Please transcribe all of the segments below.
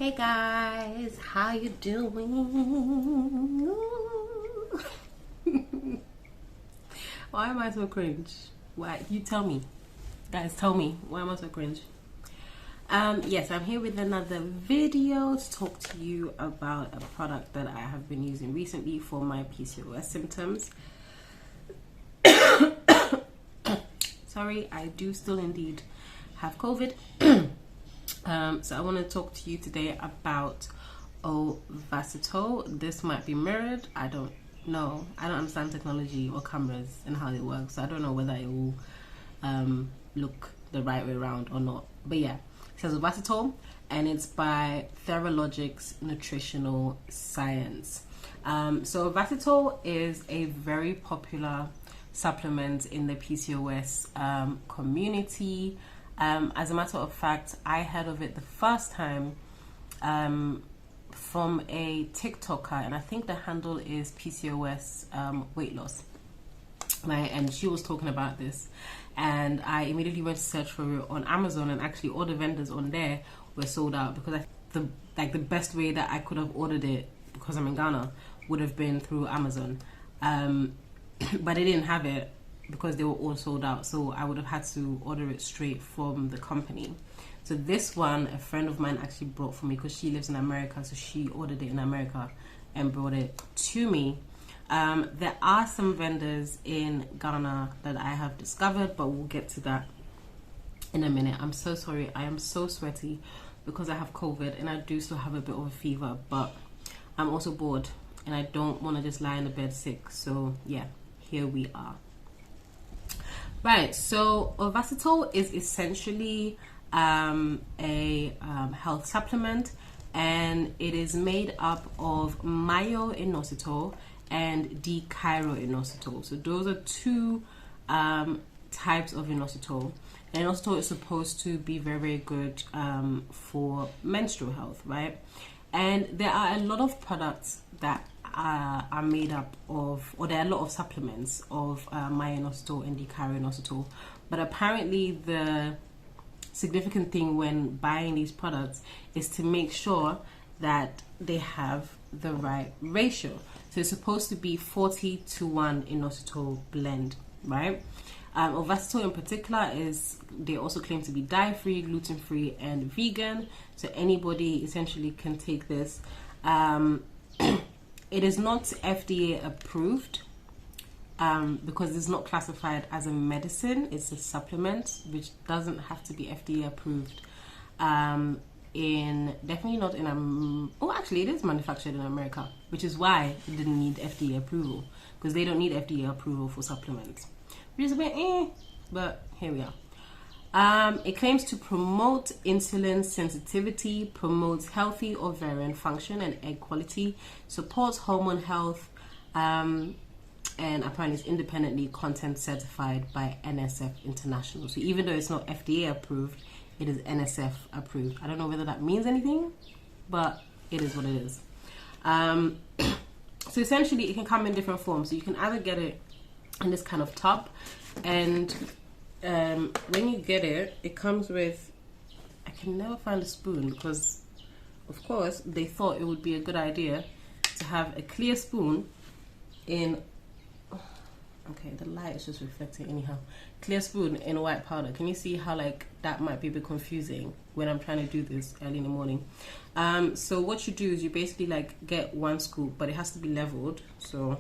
Hey guys, how you doing? Why am I so cringe? Why? You tell me. Guys, tell me. Why am I so cringe? Yes, I'm here with another video to talk to you about a product that I have been using recently for my PCOS symptoms. Sorry, I do still indeed have COVID. So I want to talk to you today about Ovasitol. This might be mirrored. I don't know. I don't understand technology or cameras and how it works. So I don't know whether it will look the right way around or not. But yeah, it says Vasitol, and it's by Theralogics Nutritional Science. So Vasitol is a very popular supplement in the PCOS community. As a matter of fact, I heard of it the first time from a TikToker, and I think the handle is PCOS weight loss. Right, and she was talking about this, and I immediately went to search for it on Amazon, and actually all the vendors on there were sold out, because the best way that I could have ordered it, because I'm in Ghana, would have been through Amazon, but they didn't have it because they were all sold out, so I would have had to order it straight from the company. So this one, a friend of mine actually brought for me, because she lives in America, so she ordered it in America and brought it to me. There are some vendors in Ghana that I have discovered, but we'll get to that in a minute. I'm so sorry, I am so sweaty because I have COVID, and I do still have a bit of a fever, but I'm also bored and I don't want to just lie in the bed sick. So yeah, here we are. Right, so Ovasitol is essentially a health supplement, and it is made up of myo-inositol and D-chiroinositol. So those are two types of inositol. And inositol is supposed to be very, very good for menstrual health, right? And there are a lot of products that are made up of, or there are a lot of supplements of myo-inositol and D-chiroinositol, but apparently the significant thing when buying these products is to make sure that they have the right ratio. So it's supposed to be 40:1 inositol blend, right? Ovasitol in particular they also claim to be dye-free, gluten-free, and vegan, so anybody essentially can take this. It is not FDA approved because it's not classified as a medicine. It's a supplement, which doesn't have to be FDA approved. Definitely not in actually it is manufactured in America, which is why it didn't need FDA approval, because they don't need FDA approval for supplements, which is a bit but here we are. It claims to promote insulin sensitivity, promotes healthy ovarian function and egg quality, supports hormone health, and apparently it's independently content certified by NSF International. So even though it's not FDA approved, it is NSF approved. I don't know whether that means anything, but it is what it is. So essentially it can come in different forms. So you can either get it in this kind of tub, and when you get it, it comes with, I can never find a spoon, because of course they thought it would be a good idea to have a clear spoon in, okay, the light is just reflecting anyhow, clear spoon in white powder. Can you see how that might be a bit confusing when I'm trying to do this early in the morning? So what you do is you basically get one scoop, but it has to be leveled, so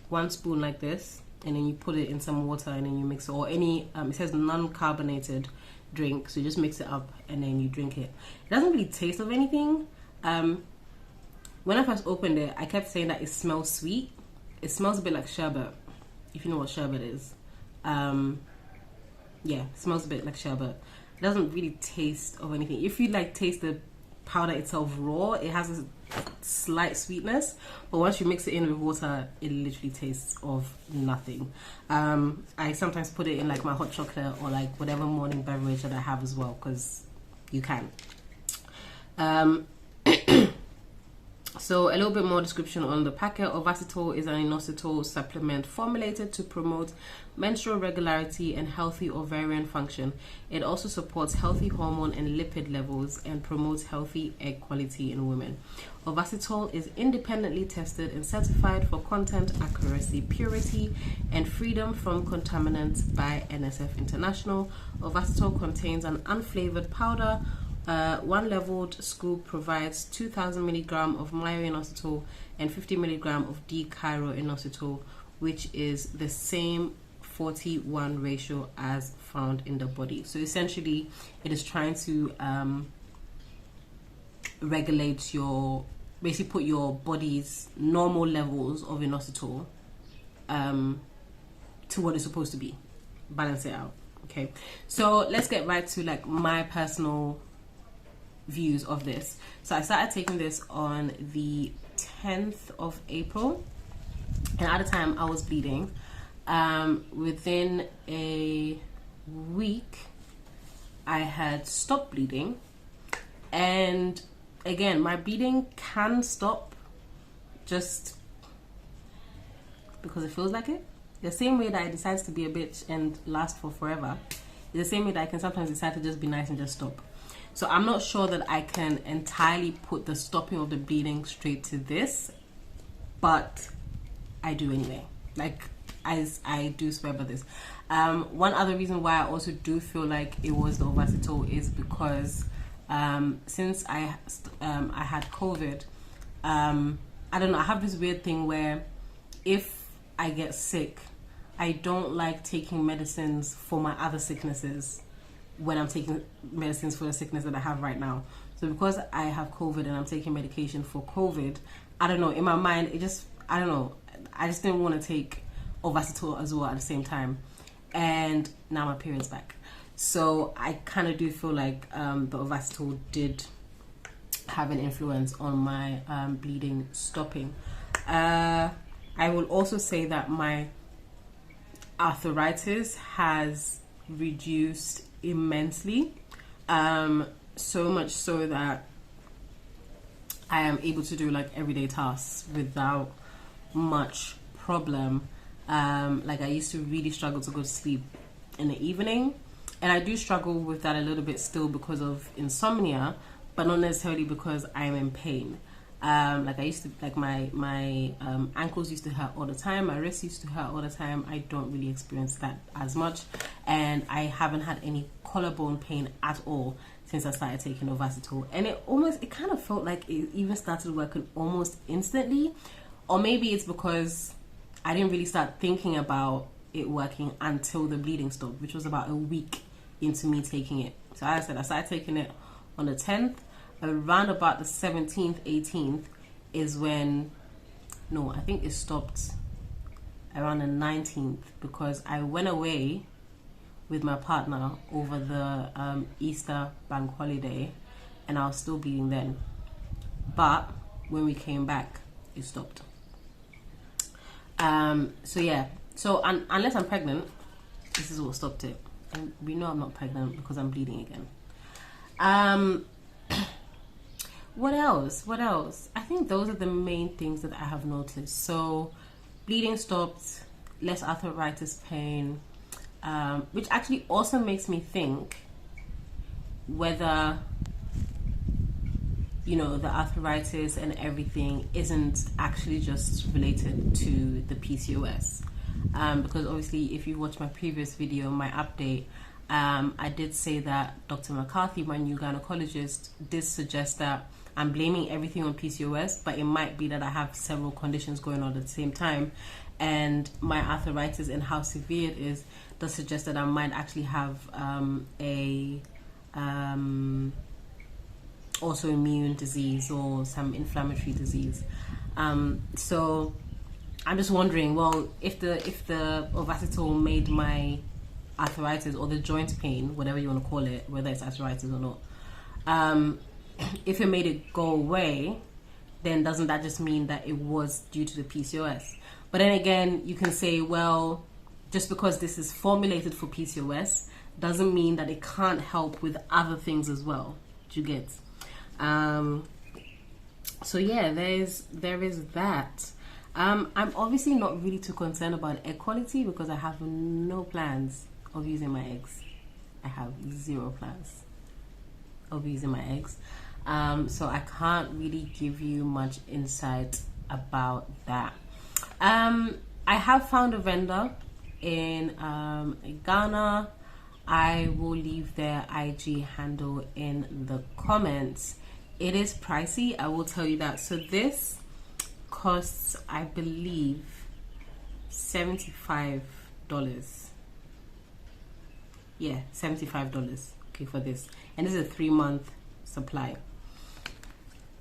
one spoon like this, and then you put it in some water, and then you mix it, or any it says non-carbonated drink, so you just mix it up and then you drink it. It doesn't really taste of anything. When I first opened it, I kept saying that it smells sweet. It smells a bit like sherbet, if you know what sherbet is. Yeah, it smells a bit like sherbet. It doesn't really taste of anything. If you taste the powder itself raw, it has a slight sweetness, but once you mix it in with water, it literally tastes of nothing. I sometimes put it in my hot chocolate or whatever morning beverage that I have as well, because you can. So a little bit more description on the packet. Ovasitol is an inositol supplement formulated to promote menstrual regularity and healthy ovarian function. It also supports healthy hormone and lipid levels and promotes healthy egg quality in women. Ovasitol is independently tested and certified for content accuracy, purity, and freedom from contaminants by NSF International. Ovasitol contains an unflavored powder. One leveled scoop provides 2,000 milligram of myo-inositol and 50 milligram of d-chiroinositol, which is the same 40:1 ratio as found in the body. So essentially, it is trying to regulate basically put your body's normal levels of inositol to what it's supposed to be, balance it out. Okay, so let's get right to like my personal views of this. So I started taking this on the 10th of April, and at the time I was bleeding. Within a week I had stopped bleeding, and again, my bleeding can stop just because it feels like it. The same way that I decide to be a bitch and last for forever is the same way that I can sometimes decide to just be nice and just stop. So I'm not sure that I can entirely put the stopping of the bleeding straight to this, but I do anyway. Like, as I do swear by this. One other reason why I also do feel like it was the Vasitol is because since I had COVID, I don't know, I have this weird thing where if I get sick, I don't like taking medicines for my other sicknesses when I'm taking medicines for the sickness that I have right now. So because I have COVID and I'm taking medication for COVID, I don't know, in my mind, I don't know, I just didn't want to take Ovasitol as well at the same time. And now my period's back. So I kind of do feel like the Ovasitol did have an influence on my bleeding stopping. I will also say that my arthritis has reduced immensely, so much so that I am able to do like everyday tasks without much problem. Like I used to really struggle to go to sleep in the evening, and I do struggle with that a little bit still because of insomnia, but not necessarily because I'm in pain. Like I used to, like my ankles used to hurt all the time, my wrists used to hurt all the time. I don't really experience that as much, and I haven't had any collarbone pain at all since I started taking Ovasitol. And it kind of felt like it even started working almost instantly, or maybe it's because I didn't really start thinking about it working until the bleeding stopped, which was about a week into me taking it. So as I said, I started taking it on the 10th. Around about the 17th, 18th is when, no, I think it stopped around the 19th, because I went away with my partner over the Easter bank holiday, and I was still bleeding then. But when we came back, it stopped. So yeah, so unless I'm pregnant, this is what stopped it. And we know I'm not pregnant because I'm bleeding again. What else? I think those are the main things that I have noticed. So bleeding stopped, less arthritis pain, which actually also makes me think whether, you know, the arthritis and everything isn't actually just related to the PCOS. Because obviously, if you watch my previous video, my update, I did say that Dr. McCarthy, my new gynecologist, did suggest that I'm blaming everything on PCOS, but it might be that I have several conditions going on at the same time, and my arthritis and how severe it is does suggest that I might actually have a autoimmune disease or some inflammatory disease. So I'm just wondering, well, if the Ovasitol made my arthritis or the joint pain, whatever you want to call it, whether it's arthritis or not, if it made it go away, then doesn't that just mean that it was due to the PCOS? But then again, you can say, well, just because this is formulated for PCOS doesn't mean that it can't help with other things as well. Do you get? So yeah, there is that. I'm obviously not really too concerned about egg quality because I have no plans of using my eggs. I have zero plans of using my eggs. So I can't really give you much insight about that. I have found a vendor in Ghana. I will leave their IG handle in the comments. It is pricey, I will tell you that. So this costs, I believe, $75. Yeah, $75. Okay, for this, and this is a 3-month supply.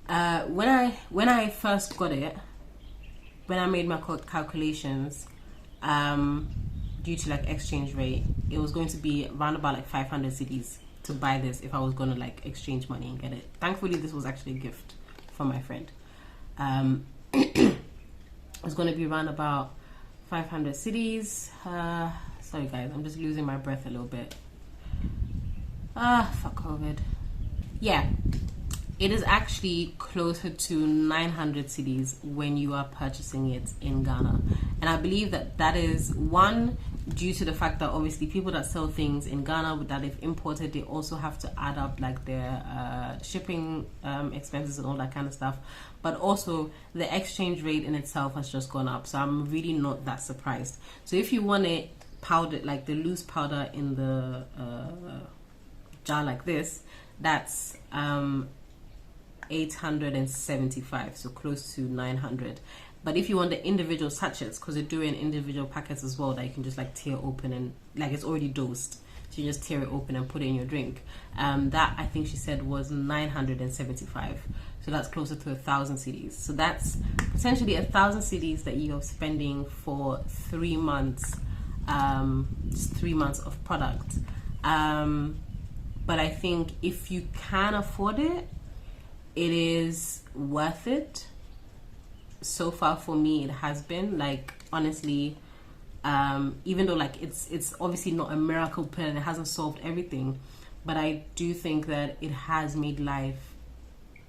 When I first got it, when I made my calculations, due to like exchange rate, it was going to be around about like 500 cedis to buy this if I was gonna like exchange money and get it. Thankfully, this was actually a gift from my friend. It's gonna be around about 500 cedis. Sorry guys, I'm just losing my breath a little bit. Fuck COVID. Yeah, it is actually closer to 900 cedis when you are purchasing it in Ghana. And I believe that is one, due to the fact that obviously people that sell things in Ghana that they've imported, they also have to add up like their shipping expenses and all that kind of stuff. But also the exchange rate in itself has just gone up. So I'm really not that surprised. So if you want it powdered, like the loose powder in the jar like this, that's 875, so close to 900. But if you want the individual sachets, because they're doing individual packets as well that you can just like tear open and like it's already dosed, so you just tear it open and put it in your drink, that I think she said was 975, so that's closer to 1,000 cedis. So that's potentially 1,000 cedis that you're spending for 3 months, just 3 months of product. But I think if you can afford it, it is worth it. So far for me, it has been, like, honestly, even though like it's obviously not a miracle pill and it hasn't solved everything, but I do think that it has made life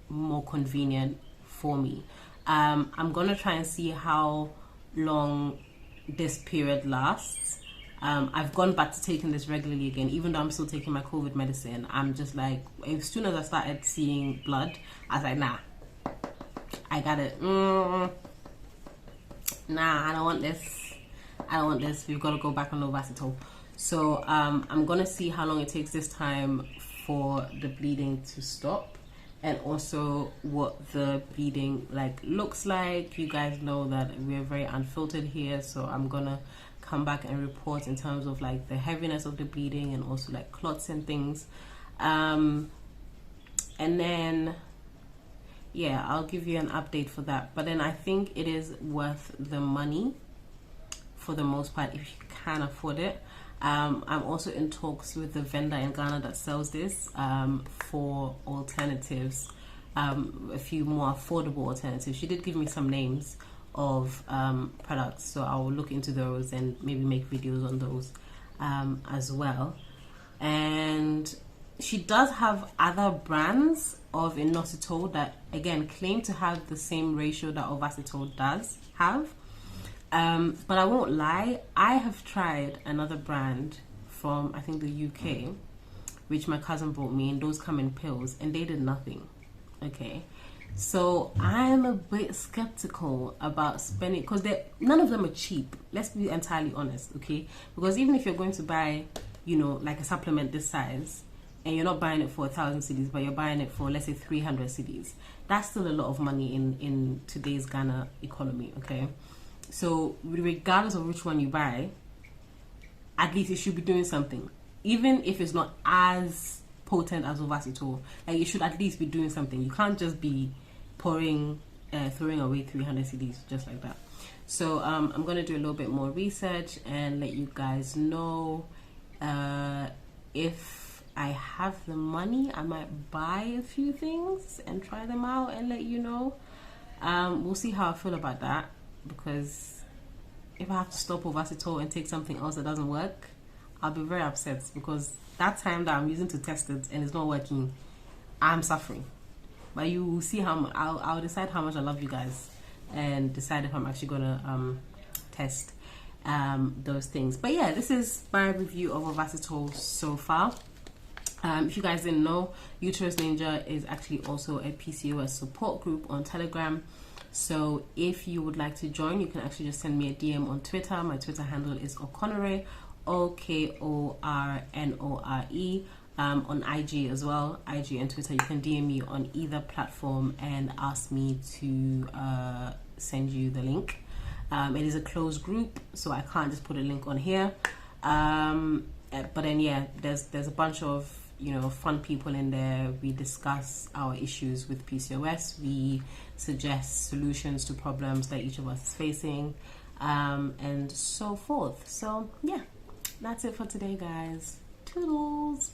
more convenient for me. I'm gonna try and see how long this period lasts. I've gone back to taking this regularly again, even though I'm still taking my COVID medicine. I'm just like, as soon as I started seeing blood, I was like, nah, I got it. Nah, I don't want this. I don't want this. We've got to go back on Ovasitol. So I'm gonna see how long it takes this time for the bleeding to stop, and also what the bleeding like looks like. You guys know that we're very unfiltered here, so I'm gonna come back and report in terms of like the heaviness of the bleeding and also like clots and things. And then yeah, I'll give you an update for that. But then I think it is worth the money for the most part if you can afford it. I'm also in talks with the vendor in Ghana that sells this for alternatives, a few more affordable alternatives. She did give me some names of products, so I will look into those and maybe make videos on those as well. And she does have other brands of inositol that again claim to have the same ratio that Ovasitol does have, but I won't lie, I have tried another brand from I think the UK, which my cousin brought me, and those come in pills and they did nothing. Okay, so I'm a bit skeptical about spending, because none of them are cheap. Let's be entirely honest, okay? Because even if you're going to buy, you know, like a supplement this size, and you're not buying it for 1,000 cedis, but you're buying it for, let's say, 300 cedis, that's still a lot of money in today's Ghana economy, okay? So regardless of which one you buy, at least it should be doing something. Even if it's not as potent as Ovasitol, like, it should at least be doing something. You can't just be throwing away 300 cedis just like that. So I'm going to do a little bit more research and let you guys know. If I have the money, I might buy a few things and try them out and let you know. We'll see how I feel about that, because if I have to stop Ovasitol and take something else that doesn't work, I'll be very upset, because that time that I'm using to test it and it's not working, I'm suffering. but you will see how I'll decide how much I love you guys and decide if I'm actually gonna test those things. But yeah, this is my review of Ovasitol so far. If you guys didn't know, Uterus Ninja is actually also a PCOS support group on Telegram. So if you would like to join, you can actually just send me a DM on Twitter. My Twitter handle is Okonore, Okornore. On IG as well, IG and Twitter. You can DM me on either platform and ask me to send you the link. It is a closed group, so I can't just put a link on here. But then yeah, there's a bunch of fun people in there. We discuss our issues with PCOS. We suggest solutions to problems that each of us is facing, and so forth. So yeah, that's it for today, guys. Toodles.